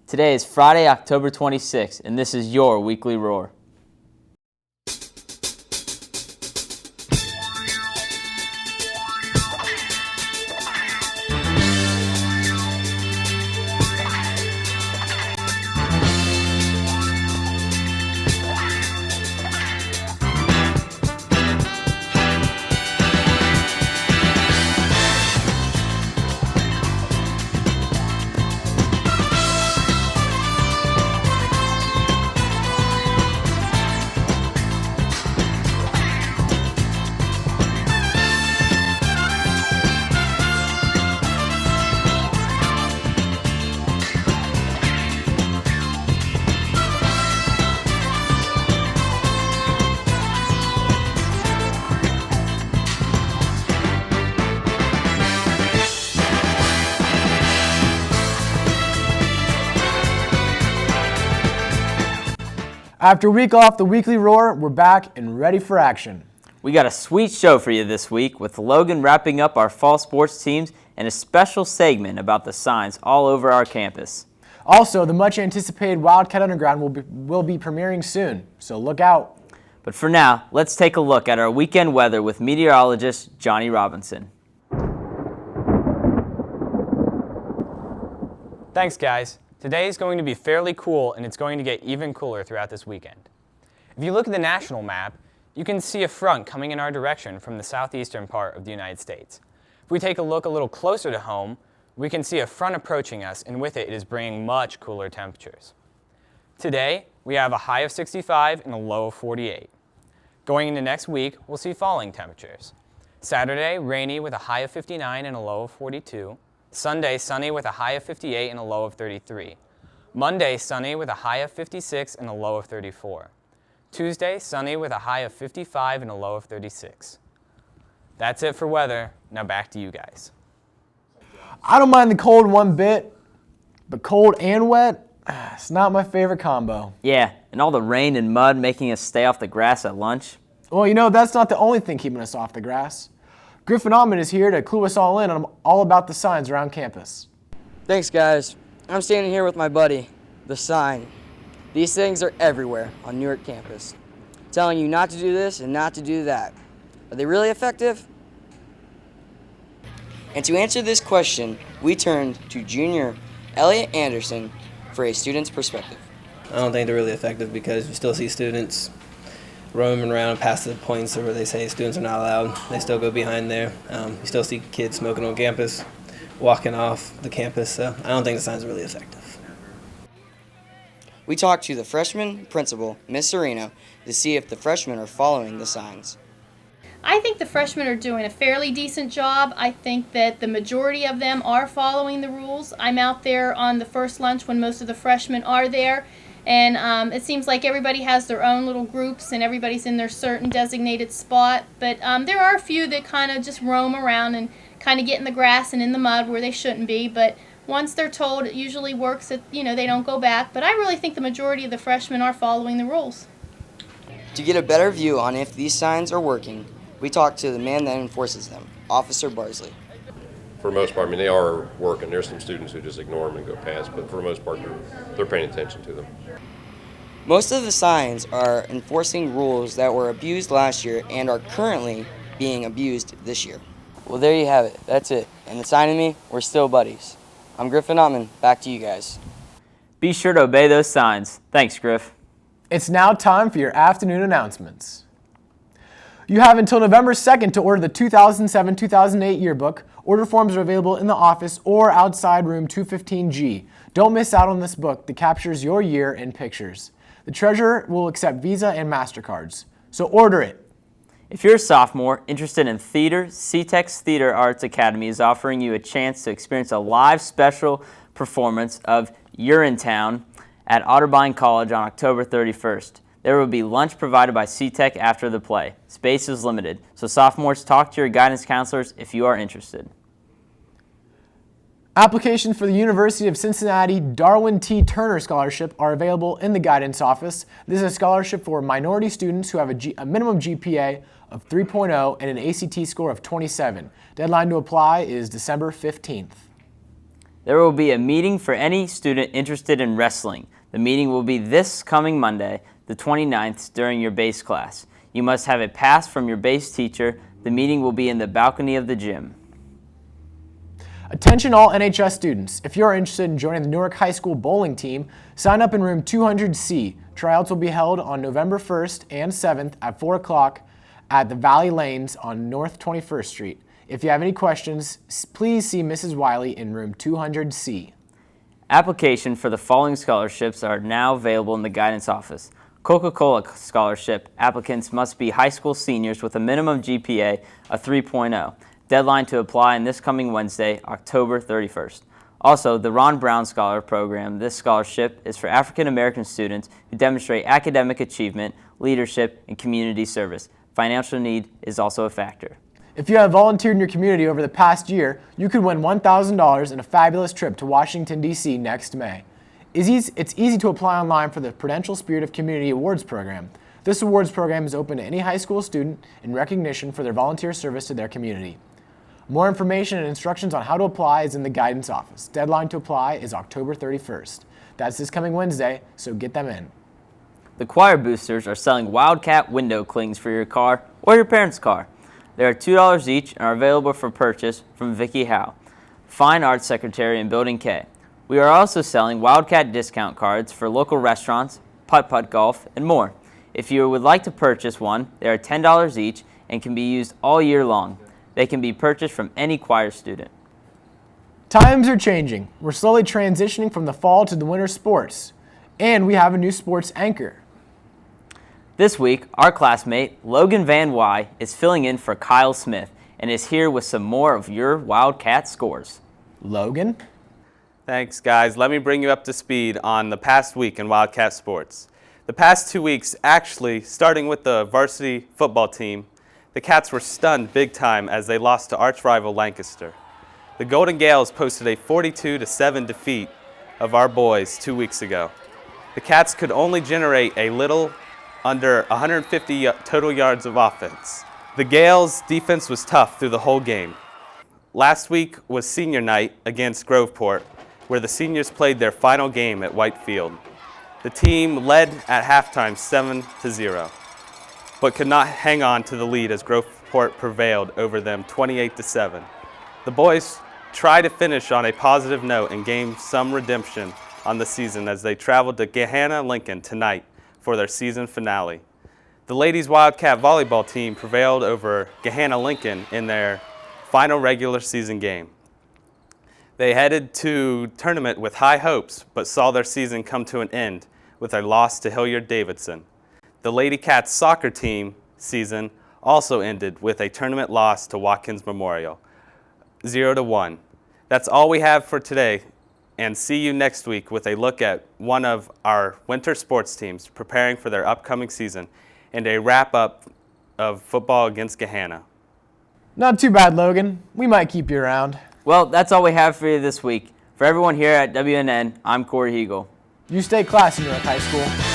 Today is Friday, October 26th, and this is your Weekly Roar. After a week off the Weekly Roar, we're back and ready for action. We got a sweet show for you this week with Logan wrapping up our fall sports teams and a special segment about the signs all over our campus. Also, the much anticipated Wildcat Underground will be premiering soon, so look out. But for now, let's take a look at our weekend weather with meteorologist Johnny Robinson. Thanks, guys. Today is going to be fairly cool, and it's going to get even cooler throughout this weekend. If you look at the national map, you can see a front coming in our direction from the southeastern part of the United States. If we take a look a little closer to home, we can see a front approaching us, and with it is bringing much cooler temperatures. Today, we have a high of 65 and a low of 48. Going into next week, we'll see falling temperatures. Saturday, rainy with a high of 59 and a low of 42. Sunday, sunny with a high of 58 and a low of 33. Monday, sunny with a high of 56 and a low of 34. Tuesday, sunny with a high of 55 and a low of 36. That's it for weather. Now back to you guys. I don't mind the cold one bit, but cold and wet, it's not my favorite combo. Yeah, and all the rain and mud making us stay off the grass at lunch. Well, you know, that's not the only thing keeping us off the grass. Griffin Allman is here to clue us all in on all about the signs around campus. Thanks, guys. I'm standing here with my buddy, the sign. These things are everywhere on Newark campus, telling you not to do this and not to do that. Are they really effective? And to answer this question, we turned to junior Elliot Anderson for a student's perspective. I don't think they're really effective because you still see students roaming around past the points where they say students are not allowed. They still go behind there. You still see kids smoking on campus, walking off the campus, so I don't think the signs are really effective. We talked to the freshman principal, Miss Sereno, to see if the freshmen are following the signs. I think the freshmen are doing a fairly decent job. I think that the majority of them are following the rules. I'm out there on the first lunch when most of the freshmen are there, and it seems like everybody has their own little groups and everybody's in their certain designated spot. But there are a few that kind of just roam around and kind of get in the grass and in the mud where they shouldn't be. But once they're told, it usually works that, they don't go back. But I really think the majority of the freshmen are following the rules. To get a better view on if these signs are working, we talked to the man that enforces them, Officer Barsley. For the most part, they are working. There's some students who just ignore them and go past, but for the most part, they're paying attention to them. Most of the signs are enforcing rules that were abused last year and are currently being abused this year. Well, there you have it. That's it. And the sign and me, we're still buddies. I'm Griffin Ottman. Back to you guys. Be sure to obey those signs. Thanks, Griff. It's now time for your afternoon announcements. You have until November 2nd to order the 2007-2008 yearbook. Order forms are available in the office or outside room 215G. Don't miss out on this book that captures your year in pictures. The treasurer will accept Visa and MasterCards, so order it. If you're a sophomore interested in theater, CTEX Theater Arts Academy is offering you a chance to experience a live special performance of You're in Town at Otterbein College on October 31st. There will be lunch provided by CTEC after the play. Space is limited, so sophomores, talk to your guidance counselors if you are interested. Applications for the University of Cincinnati Darwin T. Turner Scholarship are available in the guidance office. This is a scholarship for minority students who have a minimum GPA of 3.0 and an ACT score of 27. Deadline to apply is December 15th. There will be a meeting for any student interested in wrestling. The meeting will be this coming Monday, the 29th, during your base class. You must have a pass from your base teacher. The meeting will be in the balcony of the gym. Attention all NHS students. If you're interested in joining the Newark High School bowling team, sign up in room 200C. Tryouts will be held on November 1st and 7th at 4 o'clock at the Valley Lanes on North 21st Street. If you have any questions, please see Mrs. Wiley in room 200C. Application for the following scholarships are now available in the guidance office. Coca-Cola scholarship. Applicants must be high school seniors with a minimum GPA of 3.0. Deadline to apply in this coming Wednesday, October 31st. Also, the Ron Brown Scholar Program. This scholarship is for African American students who demonstrate academic achievement, leadership, and community service. Financial need is also a factor. If you have volunteered in your community over the past year, you could win $1,000 in a fabulous trip to Washington, D.C. next May. It's easy to apply online for the Prudential Spirit of Community Awards program. This awards program is open to any high school student in recognition for their volunteer service to their community. More information and instructions on how to apply is in the guidance office. Deadline to apply is October 31st. That's this coming Wednesday, so get them in. The choir boosters are selling Wildcat window clings for your car or your parents' car. They are $2 each and are available for purchase from Vicki Howe, Fine Arts Secretary in Building K. We are also selling Wildcat discount cards for local restaurants, putt-putt golf, and more. If you would like to purchase one, they are $10 each and can be used all year long. They can be purchased from any choir student. Times are changing. We're slowly transitioning from the fall to the winter sports. And we have a new sports anchor. This week, our classmate, Logan Van Wy, is filling in for Kyle Smith and is here with some more of your Wildcat scores. Logan? Thanks, guys. Let me bring you up to speed on the past week in Wildcat sports. The past 2 weeks, actually, starting with the varsity football team, the Cats were stunned big time as they lost to arch rival Lancaster. The Golden Gales posted a 42-7 defeat of our boys 2 weeks ago. The Cats could only generate a little under 150 total yards of offense. The Gales' defense was tough through the whole game. Last week was senior night against Groveport, where the seniors played their final game at White Field. The team led at halftime 7-0, but could not hang on to the lead as Groveport prevailed over them 28-7. The boys tried to finish on a positive note and gain some redemption on the season as they traveled to Gahanna Lincoln tonight for their season finale. The ladies Wildcat volleyball team prevailed over Gahanna Lincoln in their final regular season game. They headed to tournament with high hopes, but saw their season come to an end with a loss to Hilliard-Davidson. The Lady Cats soccer team season also ended with a tournament loss to Watkins Memorial, 0-1. That's all we have for today, and see you next week with a look at one of our winter sports teams preparing for their upcoming season and a wrap-up of football against Gahanna. Not too bad, Logan. We might keep you around. Well, that's all we have for you this week. For everyone here at WNN, I'm Corey Hegel. You stay classy, Newark High School.